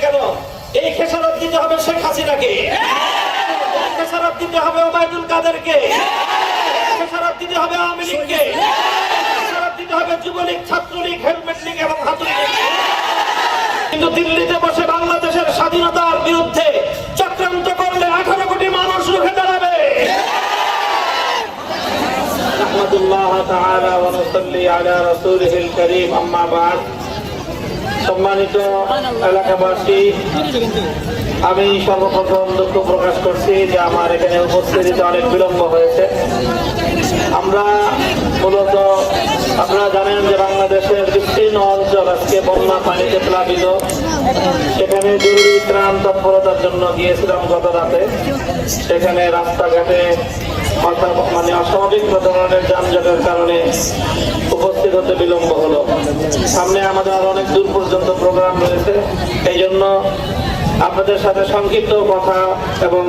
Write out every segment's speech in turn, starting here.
কেন? এই খেসারত দিতে হবে শেখ হাসিনাকে, খেসারত দিতে হবে ওবায়দুল কাদেরকে, খেসারত দিতে হবে আওয়ামী লীগকে, খেসারত দিতে হবে যুবলীগ, ছাত্রলীগ, হেলমেট লীগ এবং হাতুড়ি লীগ। কিন্তু দিল্লিতে বসে বাংলাদেশের স্বাধীনতার বিরুদ্ধে চক্রান্ত করলে 18 কোটি মানুষ রুখে দাঁড়াবে। আহমাদুল্লাহ তাআলা ওয়া নুসাল্লি আলা রাসূলিহিল কারীম, আম্মা বা'দ। সম্মানিত এলাকাবাসী, আমি সর্বপ্রথম দুঃখ প্রকাশ করছি যে আমার এখানে উপস্থিতিতে অনেক বিলম্ব হয়েছে। আমরা মূলত আপনারা জানেন যে বাংলাদেশের বিস্তীর্ণ অঞ্চল আজকে বন্যা পানিতে প্লাবিত। সেখানে জরুরি ত্রাণ তৎপরতার জন্য গিয়েছিলাম গত রাতে। সেখানে রাস্তাঘাটে মানে অস্বাভাবিক ধরনের যানজটের কারণে উপস্থিত হতে বিলম্ব হলো। সামনে আমাদের আরো অনেক দূর পর্যন্ত প্রোগ্রাম রয়েছে। এই জন্য আপনাদের সাথে সংক্ষিপ্ত কথা এবং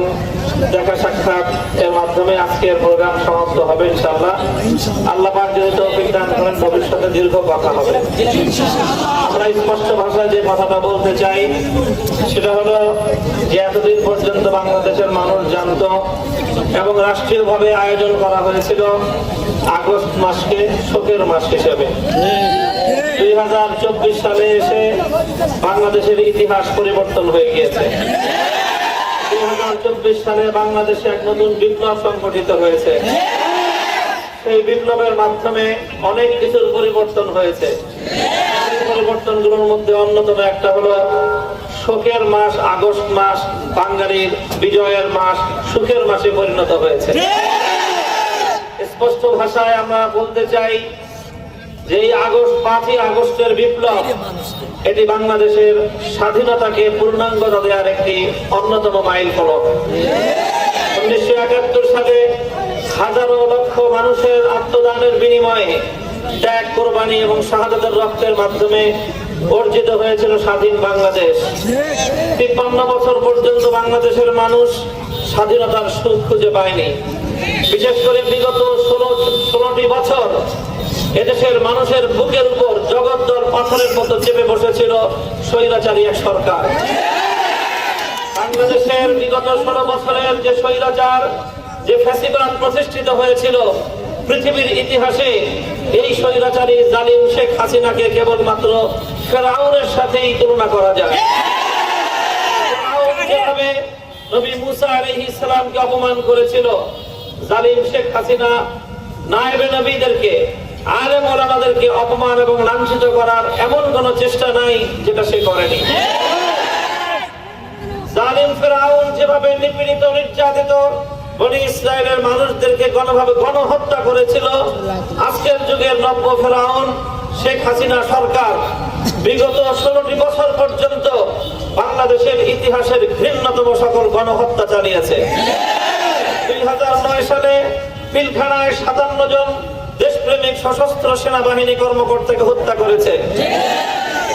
দেখা সাক্ষাৎ এর মাধ্যমে আজকের প্রোগ্রাম সমাপ্ত হবে ইনশাআল্লাহ। আল্লাহ পাক যদি তৌফিক দান করেন ভবিষ্যতে দীর্ঘ কথা হবে। আমরা স্পষ্ট ভাষায় যে কথাটা বলতে চাই সেটা হলো যে এতদিন পর্যন্ত বাংলাদেশের মানুষ জানতো এবং রাষ্ট্রীয়ভাবে আয়োজন করা হয়েছিল আগস্ট মাসকে শোকের মাস হিসেবে। 2024 সালে এসে বাংলাদেশের ইতিহাস পরিবর্তন হয়ে গিয়েছে। 2024 সালে বাংলাদেশে এক নতুন বিপ্লব সংগঠিত হয়েছে। সেই বিপ্লবের মাধ্যমে অনেক কিছুর পরিবর্তন হয়েছে। এই পরিবর্তনগুলোর মধ্যে অন্যতম একটা হলো শোকের মাস আগস্ট মাস বাঙালির বিজয়ের মাস, সুখের মাসে পরিণত হয়েছে। স্পষ্ট ভাষায় আমরা বলতে চাই যে এই 5ই আগস্টের বিপ্লব এটি বাংলাদেশের স্বাধীনতাকে পূর্ণাঙ্গতা দেওয়ার একটি অন্যতম মাইল ফলক। 1971 সালে হাজারো লক্ষ মানুষের আত্মদানের বিনিময়ে ত্যাগ, কোরবানি এবং শাহাদাতের রক্তের মাধ্যমে অর্জিত হয়েছিল স্বাধীন বাংলাদেশ। 53 বছর পর্যন্ত বাংলাদেশের মানুষ স্বাধীনতার সুখ খুঁজে পায়নি। বিশেষ করে বিগত 16টি বছর এদেশের মানুষের বুকের উপর জগদ্দল পাথরের মতো চেপে বসেছিল স্বৈরাচারী এক সরকার। বাংলাদেশের বিগত 16 বছরের যে স্বৈরাচার, যে ফ্যাসিবাদ প্রতিষ্ঠিত হয়েছিল, পৃথিবীর ইতিহাসে এই স্বৈরাচারী জালিম শেখ হাসিনাকে কেবলমাত্র ফেরাউনের সাথেই তুলনা করা যায়। ফেরাউন যেভাবে নবী মুসা আলাইহিস সালামকে অপমান করেছিল, জালিম শেখ হাসিনা নায়েবে নবীদেরকে, আলেম ওলামাদেরকে অপমান এবং লাঞ্ছিত করার এমন কোন চেষ্টা নাই যেটা সে করেনি। জালিম ফেরাউন যেভাবে নিপীড়িত, নির্যাতিত বনি ইসরায়েলের মানুষদেরকে গণহত্যা করেছিল, আজকের যুগের নব্য ফেরাউন শেখ হাসিনা সরকার বিগত 16টি বছর পর্যন্ত বাংলাদেশের ইতিহাসের ঘৃণ্যতম সকল গণহত্যা চালিয়েছে। 2009 সালে পিলখানায় 57 জন দেশপ্রেমিক সশস্ত্র সেনাবাহিনী কর্মকর্তাকে হত্যা করেছে।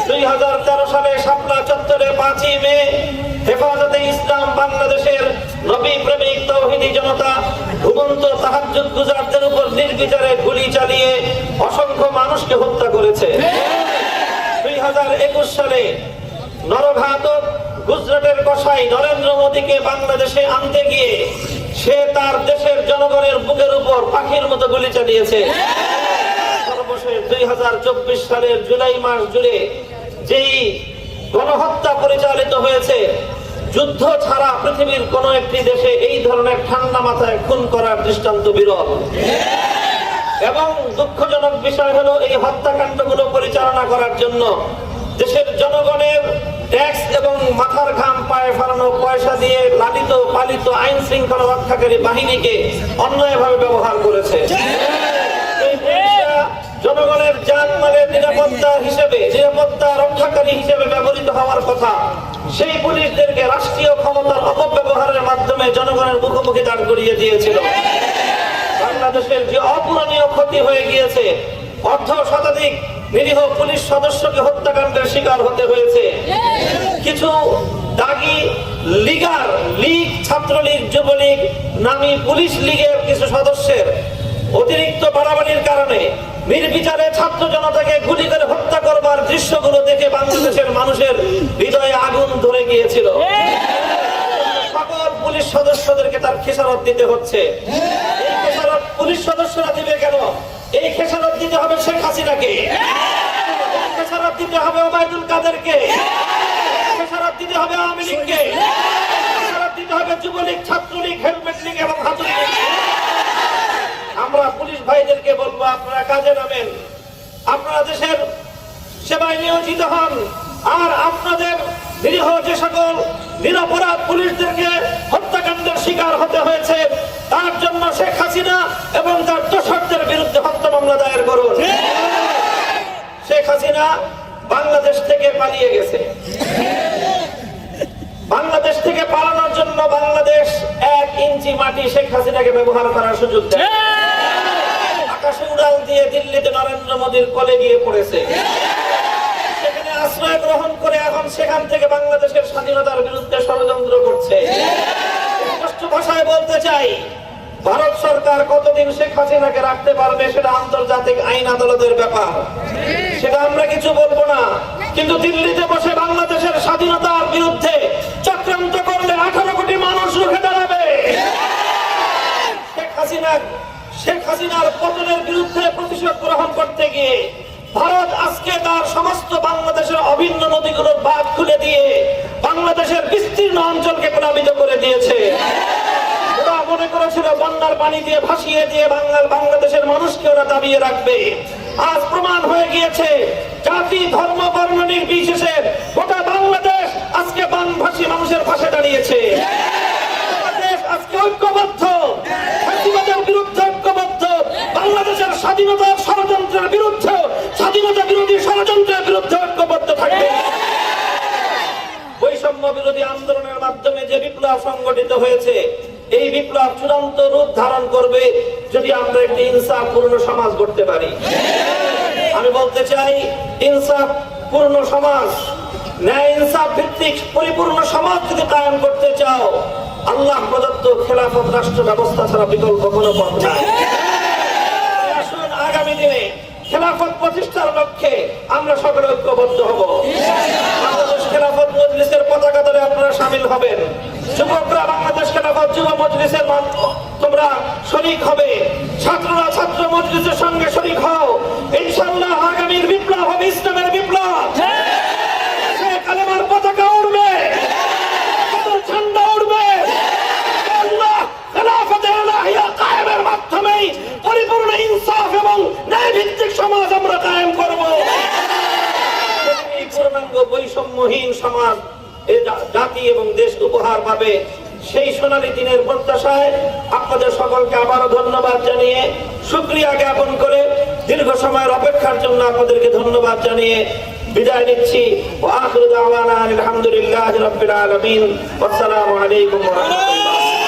2013 সালে শাপলা চত্বরে 5ই মে হেফাজতে ইসলাম বাংলাদেশের নবী প্রেমিক তৌহিদি জনতা ঘুমন্ত তাহাজ্জুদ গুজারদের উপর নির্বিচারে গুলি চালিয়ে অসংখ্য মানুষকে হত্যা করেছে। 2021 সালে নরঘাতক গুজরাটের কসাই নরেন্দ্র মোদীকে বাংলাদেশে আনতে গিয়ে সে তার দেশের জনগণের বুকের উপর পাখির মতো গুলি চালিয়েছে। সর্বশেষ 2024 সালের জুলাই মাস জুড়ে যেই গণহত্যা পরিচালিত হয়েছে, যুদ্ধ ছাড়া পৃথিবীর কোন একটি দেশে এই ধরনের ঠান্ডা মাথায় খুন করার দৃষ্টান্ত বিরল। এবং দুঃখজনক বিষয় হলো এই হত্যাকাণ্ডগুলো পরিচালনা করার জন্য দেশের জনগণের ট্যাক্স এবং মাথার ঘাম পায়ে ফেলানো পয়সা দিয়ে লালিত পালিত আইন শৃঙ্খলা রক্ষাকারী বাহিনীকে অন্যায়ভাবে ব্যবহার করেছে। জনগণের জানমালের নিরাপত্তা রক্ষাকারী হিসেবে ব্যবহৃত হওয়ার কথা, সেই পুলিশদেরকে রাষ্ট্রীয় ক্ষমতার অপব্যবহারের মাধ্যমে জনগণের মুখোমুখি দাঁড় করিয়ে দিয়েছিল। বাংলাদেশের যে অপূরণীয় ক্ষতি হয়ে গিয়েছে, অর্ধ শতাধিক নিরীহ পুলিশ সদস্যকে হত্যাকাণ্ডের শিকার হতে হয়েছে। কিছু দাগী লীগ, ছাত্রলীগ, যুবলীগ, নামী পুলিশ লীগের কিছু সদস্যের অতিরিক্ত বাড়াবাড়ির কারণে নির্বিচারে ছাত্র জনতাকে গুলি করে হত্যা করবার দৃশ্যগুলো দেখে বাংলাদেশের মানুষের হৃদয়ে আগুন ধরে গিয়েছিল। সকল পুলিশ সদস্যদেরকে তার খেসারত দিতে হচ্ছে। এই খেসারত পুলিশ সদস্যরা দিবে কেন? এই খেসারত দিতে হবে শেখ হাসিনাকে, খেসারত দিতে হবে ওবায়দুল কাদেরকে, খেসারত দিতে হবে আওয়ামী লীগকে, খেসারত দিতে হবে যুবলীগ, ছাত্রলীগ, হেলমেট লীগ এবং হাতুড়ি লীগ। আমরা পুলিশ ভাইদেরকে বলবো, আপনারা কাজে নামেন, আপনারা দেশের সেবায় নিয়োজিত হন। আর আপনাদের নিরীহ যে সকল নিরপরাধ পুলিশদেরকে হত্যাকাণ্ডের শিকার হতে হয়েছে, তার জন্য শেখ হাসিনা এবং তার দোসরদের বিরুদ্ধে হত্যা মামলা দায়ের করুন। শেখ হাসিনা বাংলাদেশ থেকে পালিয়ে গেছে। বাংলাদেশ থেকে পালানোর জন্য বাংলাদেশ 1 ইঞ্চি মাটি শেখ হাসিনাকে ব্যবহার করার সুযোগ দেয়। আকাশে উড়াল দিয়ে দিল্লিতে নরেন্দ্র মোদীর কোলে গিয়ে পড়েছে। সেখানে আশ্রয় গ্রহণ করে এখন সেখান থেকে বাংলাদেশের স্বাধীনতার বিরুদ্ধে ষড়যন্ত্র করছে। স্পষ্ট ভাষায় বলতে চাই, ভারত সরকার কতদিন শেখ হাসিনাকে রাখতে পারবে সেটা আন্তর্জাতিক আইন আদালতের ব্যাপার, সেটা আমরা কিছু বলবো না। কিন্তু দিল্লিতে বসে বাংলাদেশের স্বাধীনতার বিরুদ্ধে চক্রান্ত করলে 18 কোটি মানুষ রুখে দাঁড়াবে। শেখ হাসিনার পতনের বিরুদ্ধে প্রতিশোধ গ্রহণ করতে গিয়ে ভারত আজকে তার সমস্ত বাংলাদেশের অভিন্ন নদীগুলোর বাঁধ খুলে দিয়ে বাংলাদেশের বিস্তীর্ণ অঞ্চলকে প্লাবিত করে দিয়েছে। ওরা মনে করেছিল বন্যার পানি দিয়ে ভাসিয়ে দিয়ে বাংলাদেশের মানুষকে ওরা দাবিয়ে রাখবে। আজ প্রমাণ হয়ে গিয়েছে, জাতি ধর্ম বর্ণ নির্বিশেষে গোটা বাংলাদেশ আজকে বানভাসী মানুষের পাশে দাঁড়িয়েছে। বাংলাদেশ আজকে ঐক্যবদ্ধ, ফ্যাসিবাদের বিরুদ্ধে ঐক্যবদ্ধ, বাংলাদেশের স্বাধীনতার ষড়যন্ত্রের বিরুদ্ধে, স্বাধীনতা বিরোধী ষড়যন্ত্রের বিরুদ্ধে ঐক্যবদ্ধ থাকবে। বৈষম্য বিরোধী আন্দোলনের মাধ্যমে যে বিপ্লব সংগঠিত হয়েছে, এই বিপ্লব চূড়ান্ত রূপ ধারণ করবে যদি আমরা একটি ইনসাফপূর্ণ সমাজ গড়তে পারি। আমি বলতে চাই, ইনসাফপূর্ণ সমাজ, ন্যায় ইনসাফ ভিত্তিক পরিপূর্ণ সমাজ যদি কায়েম করতে চাও, আল্লাহ প্রদত্ত খেলাফত রাষ্ট্র ব্যবস্থা ছাড়া বিকল্প কোনো পথ নাই। আসুন আগামী দিনে খেলাফত প্রতিষ্ঠার লক্ষ্যে আমরা সকলে ঐক্যবদ্ধ হব। বাংলাদেশ খেলাফত মজলিসের পতাকা ধরে আপনারা শামিল হবেন। যুবকরা বাংলাদেশ খেলাফত যুব মজলিসের তোমরা শরীক হবে। ছাত্ররা ছাত্র মজলিসের সঙ্গে শরীক হও। ইনশাআল্লাহ আগামীর বিপ্লব হবে ইসলামের বিপ্লব। কালেমার পতাকা উড়বে, ঝান্ডা উড়বে। আল্লাহ খেলাফতে ইলাহিয়া কায়েমের মাধ্যমে পরিপূর্ণ ইনসাফ এবং ন্যায় ভিত্তিক সমাজ আমরা কায়েম করব। এই পূর্ণাঙ্গ বৈষম্যহীন সমাজ এই জাতি এবং দেশ উপহার পাবে। সেই সোনালী দিনের প্রত্যাশায় আপনাদের সকলকে আবারও ধন্যবাদ জানিয়ে, শুকরিয়া জ্ঞাপন করে, দীর্ঘ সময়ের অপেক্ষার জন্য আপনাদেরকে ধন্যবাদ জানিয়ে বিদায় নিচ্ছি। ওয়া আখিরু দাওয়ানা আলহামদুলিল্লাহি রাব্বিল আলামিন। আসসালামু আলাইকুম ওয়া রাহমাতুল্লাহ।